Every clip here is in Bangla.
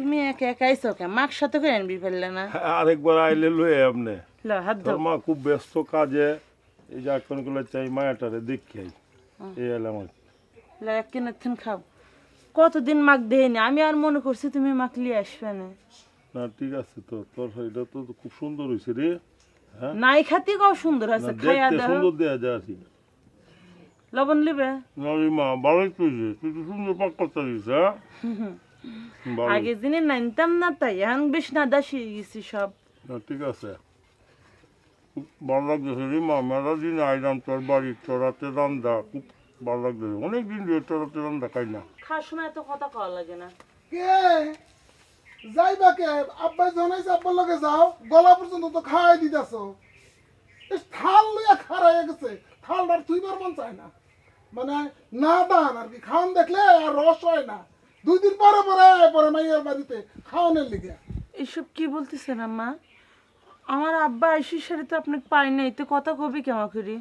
তুমি একা একা আইছো কে মাক সাথে করে আনবি ফেললে না? আরেকবার আইলে লয়ে আপনি ল হাত তোর ধর। মা খুব ব্যস্ত কাজে, এই যে এখন গুলো চাই মায়াটারে দেখি এই এলাম আর কি। ল এক কিনে খাও। কতদিন মাক দেয়নি, আমি আর মনে করছি তুমি মাক লিয়ে আসবে না। না ঠিক আছে, তো তোর এটা তো খুব সুন্দর হয়েছে রে। হ্যাঁ নাই খাতি কও সুন্দর না, আছে, খাইয়া দেখতে দাও। সুন্দর দেয়া যায় আর কি। লবণ লিবে? না রে মা, ভালোই তুইছে, তুই তো সুন্দর পাক করতে দিস। হ্যাঁ ভালো। আগে দিনে নাইনতাম না, তাই এখন বেশ না দাসি গেছি সব। না ঠিক আছে, খুব ভালো লাগতেছে রে মা। মেলা দিন আইলাম তোর বাড়ি, তোর হাতে রান্দা খুব ভালো লাগতেছে। অনেকদিন ধরে তোর হাতে রান্দা খাই না। খাওয়ার সময় এত কথা কওয়া লাগে না। কে যাইবা কে? আব্বাই জানাইছে আব্বার লগে যাও, গলা পর্যন্ত তো খাওয়াই দিতেছ। থাল লইয়া খারাইয়া গেছে, থালটার তুইবার মন চায় না, মানে না দান আর কি। খাওয়ান দেখলে আর রস হয় না। 2 দিন পরে পরে পরে মাইয়ার বাড়িতে খাওয়ানোর লিগে। এসব কি বলতেছেন আম্মা? আমার আব্বা আইসির সাথে তো আপনাকে পাই নাই, তো কথা কবি কেমন করি?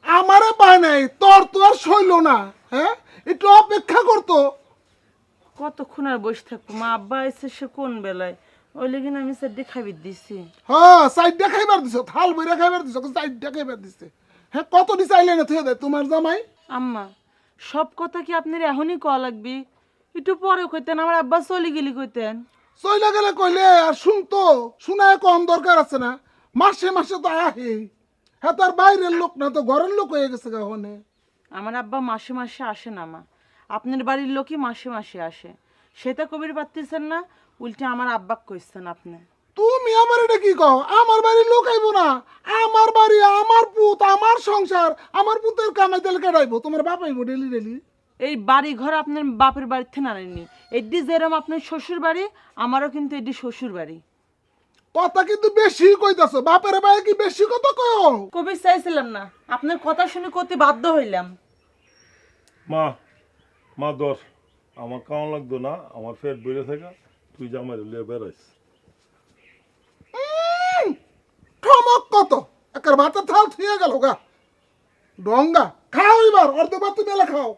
আমারে পায় নাই, তোর তো আর সইল না। হ্যাঁ, একটু অপেক্ষা করতো। কতক্ষণ আর বসে থাকবো? মা আব্বা আইসে সে কোন বেলায়, ওই লেগে আমি স্যার খাবি দিছি। হ্যাঁ, সাইডটা খাইবার দিছ, থাল বইরা খাইবার দিছ, সাইডটা খাইবার দিছে। হ্যাঁ, কত দিছে আইলে না তুই দে তোমার জামাই। আম্মা সব কথা কি আপনার এখনই কওয়া লাগবি? একটু পরে কইতেন, আমার আব্বা চলে গেলি কইতেন। চইলা গেলে কইলে আর শুনতো, শোনায় কম দরকার আছে না? মাসে মাসে তো আহে। হ্যাঁ, তার বাইরের লোক না, তো ঘরের লোক হয়ে গেছে কখনে। আমার আব্বা মাসে মাসে আসে না মা, আপনার বাড়ির লোকই মাসে মাসে আসে। সেটা কবির পারতেছেন না, উল্টে আমার আব্বা কইছেন আপনি। তুমি আমার এটা কি কও? আমার বাড়ির লোক আইবো না? আমার বাড়ি, আমার পুত, আমার সংসার, আমার পুতের কামাই তেল কাটাইবো। তোমার বাপ আইবো ডেলি ডেলি? এই বাড়ি ঘর আপনার বাপের বাড়িতে আনেননি। এডি যেরম আপনার শ্বশুর বাড়ি, আমারও কিন্তু এডি শ্বশুর বাড়ি। কথা কিন্তু বেশি কইতাছ। বাপের ভাই কি বেশি কথা কও? কবি চাইছিলাম না, আপনার কথা শুনে কত বাধ্য হইলাম। মা, মা দর আমার কেমন লাগতো না, আমার পেট বেড়ে থাকা, তুই জামাই লিয়ে বেড়াইস। ঠমক কত, একার ভাতের থাল থুয়ে গেল গা। ডঙ্গা খাও, এবার অর্ধ ভাত তুমি এলা খাও।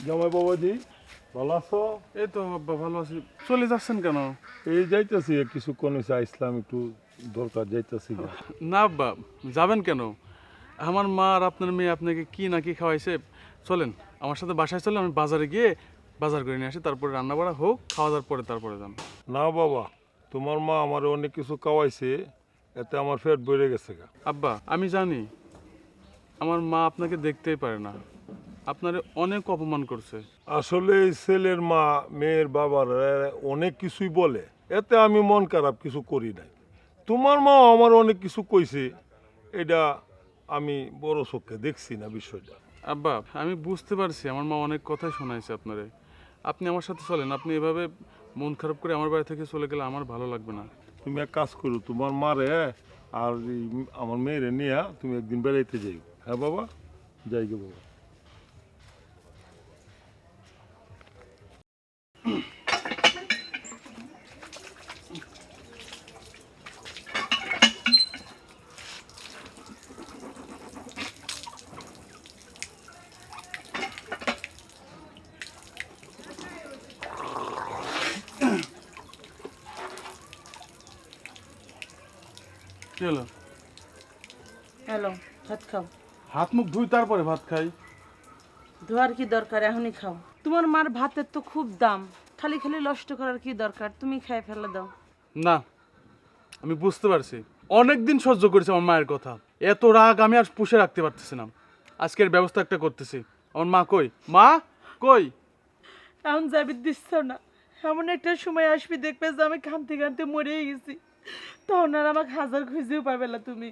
জামাই বাবাজি, ভালো আছো? এই তো আব্বা ভালো আছি। চলে যাচ্ছেন কেন? এই যাইতেছি কিছুক্ষণ হয়েছে, আসলাম একটু দরকার, যাইতেছি। না আব্বা, যাবেন কেন? আমার মা আর আপনার মেয়ে আপনাকে কি না কি খাওয়াইছে। চলেন আমার সাথে বাসায়, চলেন, আমি বাজারে গিয়ে বাজার করে নিয়ে আসি, তারপরে রান্না বাড়া হোক, খাওয়া দাওয়ার পরে তারপরে যান। না বাবা, তোমার মা আমার অনেক কিছু খাওয়াইছে, এতে আমার পেট বেড়ে গেছে গা। আব্বা আমি জানি আমার মা আপনাকে দেখতেই পারে না, আপনারে অনেক অপমান করছে। আসলে এই ছেলের মা মেয়ের বাবার অনেক কিছুই বলে, এতে আমি মন খারাপ কিছু করি নাই। তোমার মা আমার অনেক কিছু কইছে, এটা আমি বড় চোখে দেখছি না বিষয়টা। আব্বা আমি বুঝতে পারছি আমার মা অনেক কথাই শোনাইছে আপনারে। আপনি আমার সাথে চলেন, আপনি এভাবে মন খারাপ করে আমার বাড়ি থেকে চলে গেলে আমার ভালো লাগবে না। তুমি এক কাজ করো, তোমার মারে আর এই আমার মেয়েরে নিয়ে তুমি একদিন বেড়াইতে যাই। হ্যাঁ বাবা, যাই গে বাবা। কি হলো? হ্যালো, ভাত খাও। হাত মুখ ধুই তারপরে ভাত খাই। ধোয়ার কি দরকার, এখনই খাও। তোমার মার ভাতের তো খুব দাম, খালি খালি নষ্ট করার কি দরকার? তুমি খাই ফেলে দাও। না, আমি বুঝতে পারছি, অনেক দিন সহ্য করেছি আমার মায়ের কথা, এত রাগ আমি আর পুষে রাখতে পারতেছি না। আজকের ব্যবস্থা একটা করতেছি। আমার মা কই? মা কই? এখন যাবি দিচ্ছ না, এমন একটা সময় আসবি দেখবে যে আমি কানতে কানতে মরেই গেছি, তখন আর আমাকে হাজার খুঁজেও পাবে না তুমি।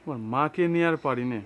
আমার মাকে নিয়ে আর পারি না।